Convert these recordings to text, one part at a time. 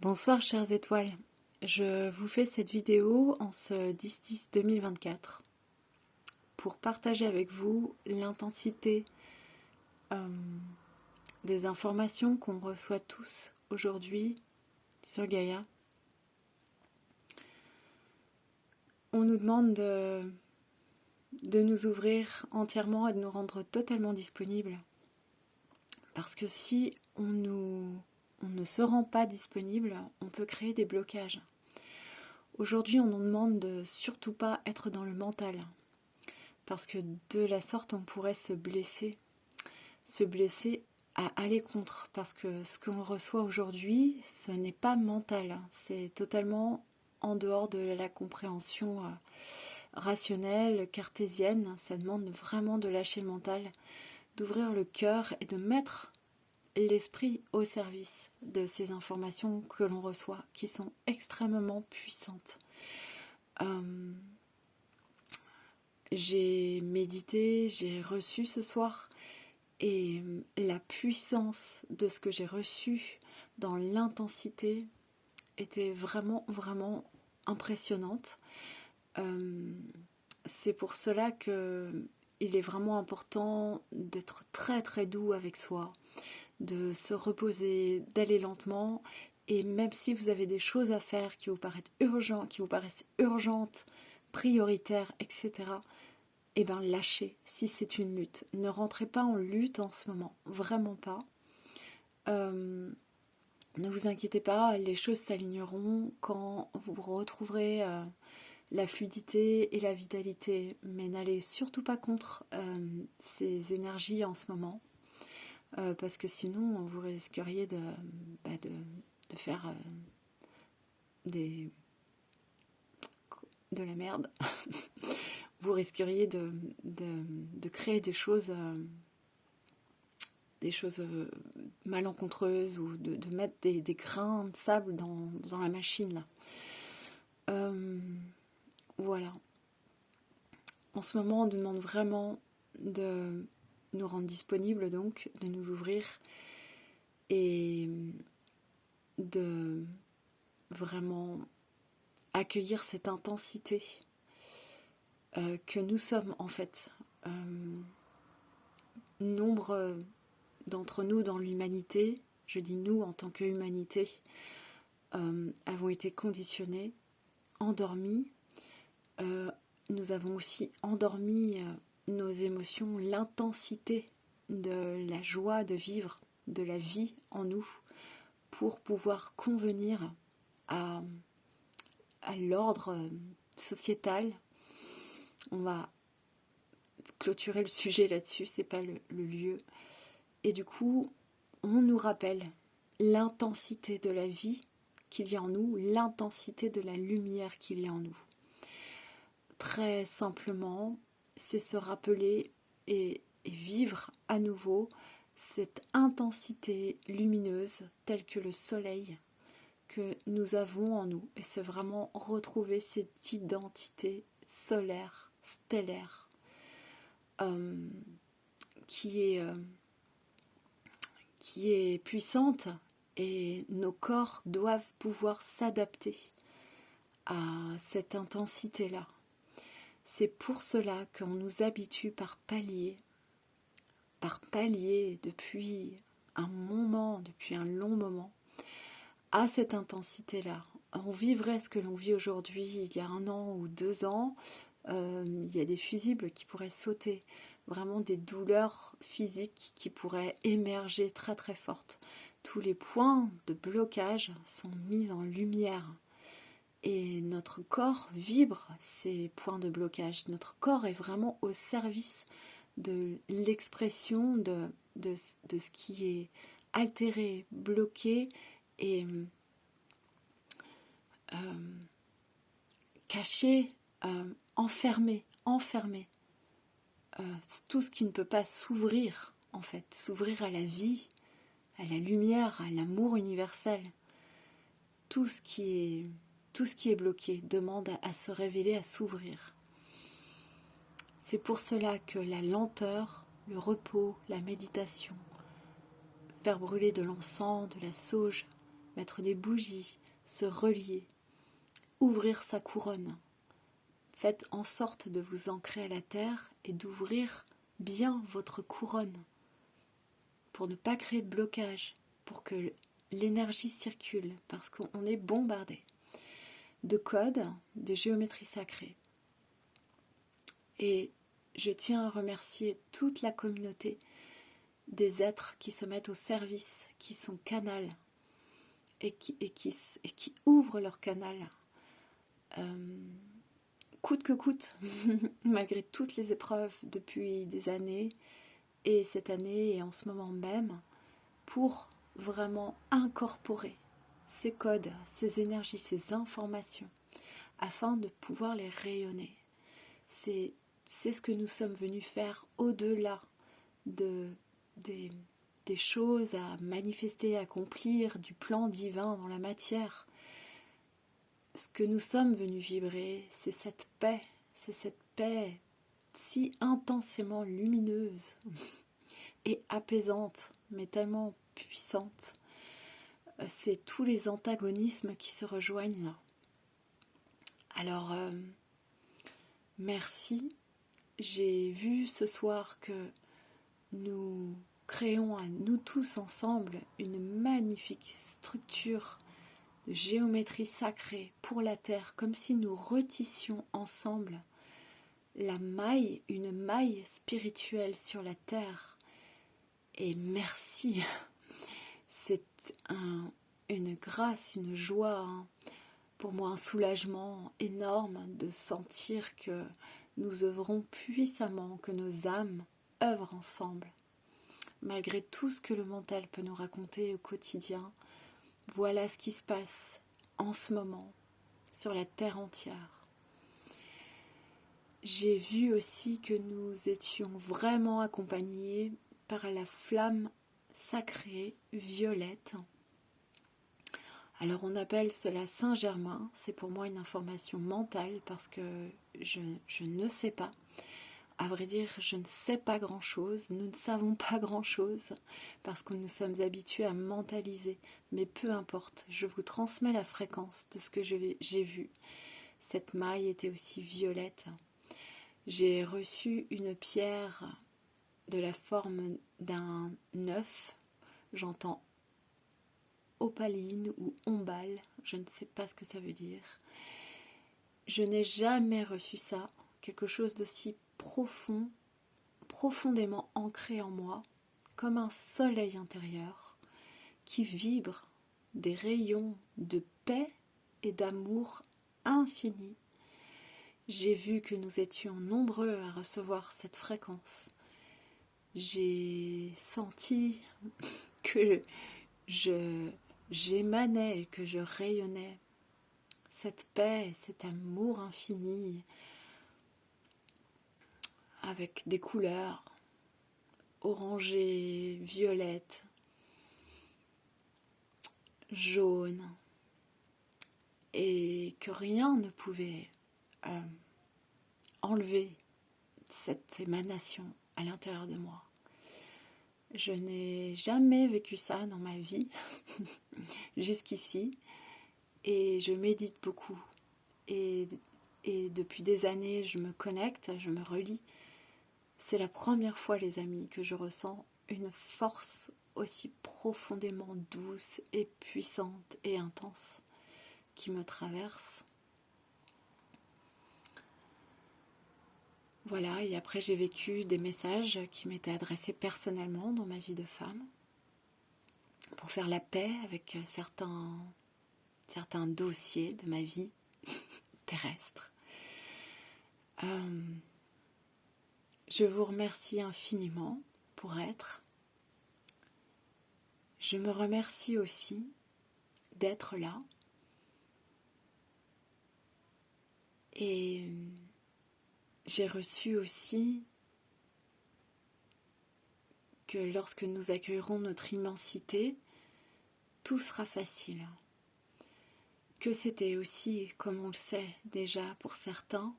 Bonsoir chères étoiles, je vous fais cette vidéo en ce 10-10-2024 pour partager avec vous l'intensité des informations qu'on reçoit tous aujourd'hui sur Gaïa. On nous demande de nous ouvrir entièrement et de nous rendre totalement disponibles parce que si on ne se rend pas disponible, on peut créer des blocages. Aujourd'hui, on nous demande de surtout pas être dans le mental, parce que de la sorte, on pourrait se blesser à aller contre, parce que ce qu'on reçoit aujourd'hui, ce n'est pas mental, c'est totalement en dehors de la compréhension rationnelle, cartésienne. Ça demande vraiment de lâcher le mental, d'ouvrir le cœur et de mettre l'esprit au service de ces informations que l'on reçoit, qui sont extrêmement puissantes. J'ai médité, j'ai reçu ce soir, et la puissance de ce que j'ai reçu dans l'intensité était vraiment, vraiment impressionnante. C'est pour cela qu'il est vraiment important d'être très, très doux avec soi, de se reposer, d'aller lentement, et même si vous avez des choses à faire qui vous paraissent urgentes, prioritaires, etc., eh bien lâchez si c'est une lutte. Ne rentrez pas en lutte en ce moment, vraiment pas. Ne vous inquiétez pas, les choses s'aligneront quand vous retrouverez la fluidité et la vitalité, mais n'allez surtout pas contre ces énergies en ce moment. Parce que sinon vous risqueriez de faire de la merde. Vous risqueriez de créer des choses malencontreuses, ou de mettre des grains de sable dans la machine là. Voilà. En ce moment, on nous demande vraiment de nous rendre disponibles, donc de nous ouvrir et de vraiment accueillir cette intensité que nous sommes en fait. Nombre d'entre nous dans l'humanité, je dis nous en tant qu'humanité, avons été conditionnés, endormis. Nous avons aussi endormi nos émotions, l'intensité de la joie de vivre, de la vie en nous, pour pouvoir convenir à l'ordre sociétal. On va clôturer le sujet là-dessus, c'est pas le lieu. Et du coup, on nous rappelle l'intensité de la vie qu'il y a en nous, l'intensité de la lumière qu'il y a en nous. Très simplement, c'est se rappeler et vivre à nouveau cette intensité lumineuse telle que le soleil que nous avons en nous. Et c'est vraiment retrouver cette identité solaire, stellaire, qui est puissante, et nos corps doivent pouvoir s'adapter à cette intensité-là. C'est pour cela qu'on nous habitue par palier depuis un moment, depuis un long moment, à cette intensité-là. On vivrait ce que l'on vit aujourd'hui il y a 1 an ou 2 ans. Il y a des fusibles qui pourraient sauter, vraiment des douleurs physiques qui pourraient émerger très très fortes. Tous les points de blocage sont mis en lumière. Et notre corps vibre ces points de blocage. Notre corps est vraiment au service de l'expression de ce qui est altéré, bloqué et caché, enfermé. Tout ce qui ne peut pas s'ouvrir, en fait, s'ouvrir à la vie, à la lumière, à l'amour universel. Tout ce qui est bloqué demande à se révéler, à s'ouvrir. C'est pour cela que la lenteur, le repos, la méditation, faire brûler de l'encens, de la sauge, mettre des bougies, se relier, ouvrir sa couronne. Faites en sorte de vous ancrer à la terre et d'ouvrir bien votre couronne pour ne pas créer de blocage, pour que l'énergie circule, parce qu'on est bombardé de codes, de géométrie sacrée. Et je tiens à remercier toute la communauté des êtres qui se mettent au service, qui sont canal et qui ouvrent leur canal coûte que coûte, malgré toutes les épreuves depuis des années, et cette année et en ce moment même, pour vraiment incorporer ces codes, ces énergies, ces informations, afin de pouvoir les rayonner. C'est ce que nous sommes venus faire au-delà des choses à manifester, à accomplir, du plan divin dans la matière. Ce que nous sommes venus vibrer, c'est cette paix si intensément lumineuse et apaisante, mais tellement puissante. C'est tous les antagonismes qui se rejoignent là. Alors, merci. J'ai vu ce soir que nous créons à nous tous ensemble une magnifique structure de géométrie sacrée pour la Terre, comme si nous retissions ensemble une maille spirituelle sur la Terre. Et merci, c'est une grâce, une joie, pour moi un soulagement énorme de sentir que nous œuvrons puissamment, que nos âmes œuvrent ensemble. Malgré tout ce que le mental peut nous raconter au quotidien, voilà ce qui se passe en ce moment sur la terre entière. J'ai vu aussi que nous étions vraiment accompagnés par la flamme sacrée violette. Alors on appelle cela Saint-Germain, c'est pour moi une information mentale parce que je ne sais pas. À vrai dire, je ne sais pas grand-chose, nous ne savons pas grand-chose, parce que nous sommes habitués à mentaliser. Mais peu importe, je vous transmets la fréquence de ce que j'ai vu. Cette maille était aussi violette. J'ai reçu une pierre de la forme d'un œuf, j'entends opaline ou ombale, je ne sais pas ce que ça veut dire. Je n'ai jamais reçu ça, quelque chose d'aussi profond, profondément ancré en moi, comme un soleil intérieur qui vibre des rayons de paix et d'amour infini. J'ai vu que nous étions nombreux à recevoir cette fréquence. J'ai senti que j'émanais, que je rayonnais cette paix, cet amour infini, avec des couleurs orangées, violettes, jaunes, et que rien ne pouvait enlever cette émanation à l'intérieur de moi. Je n'ai jamais vécu ça dans ma vie jusqu'ici, et je médite beaucoup, et depuis des années je me connecte, je me relie. C'est la première fois, les amis, que je ressens une force aussi profondément douce et puissante et intense qui me traverse. Voilà, et après j'ai vécu des messages qui m'étaient adressés personnellement dans ma vie de femme pour faire la paix avec certains dossiers de ma vie terrestre. Je vous remercie infiniment pour être. Je me remercie aussi d'être là. Et j'ai reçu aussi que lorsque nous accueillerons notre immensité, tout sera facile. Que c'était aussi, comme on le sait déjà pour certains,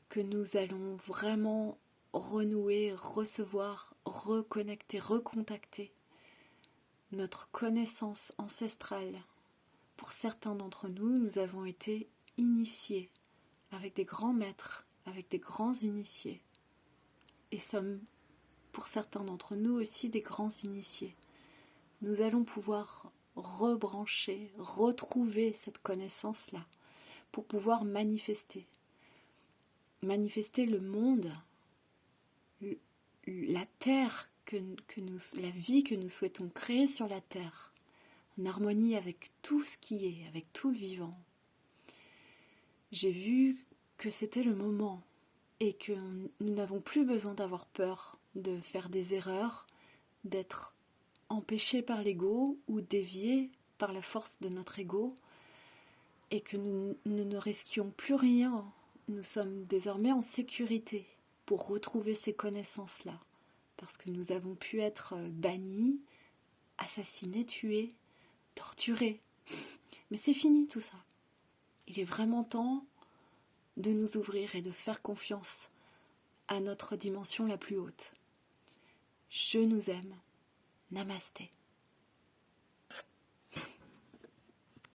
que nous allons vraiment renouer, recevoir, reconnecter, recontacter notre connaissance ancestrale. Pour certains d'entre nous, nous avons été initiés avec des grands maîtres, avec des grands initiés. Et sommes, pour certains d'entre nous aussi, des grands initiés. Nous allons pouvoir rebrancher, retrouver cette connaissance-là pour pouvoir manifester. Manifester le monde, la terre, la vie que nous souhaitons créer sur la terre, en harmonie avec tout ce qui est, avec tout le vivant. J'ai vu que c'était le moment et que nous n'avons plus besoin d'avoir peur de faire des erreurs, d'être empêchés par l'ego ou déviés par la force de notre ego, et que nous ne risquions plus rien. Nous sommes désormais en sécurité pour retrouver ces connaissances-là, parce que nous avons pu être bannis, assassinés, tués, torturés. Mais c'est fini tout ça. Il est vraiment temps de nous ouvrir et de faire confiance à notre dimension la plus haute. Je nous aime. Namasté.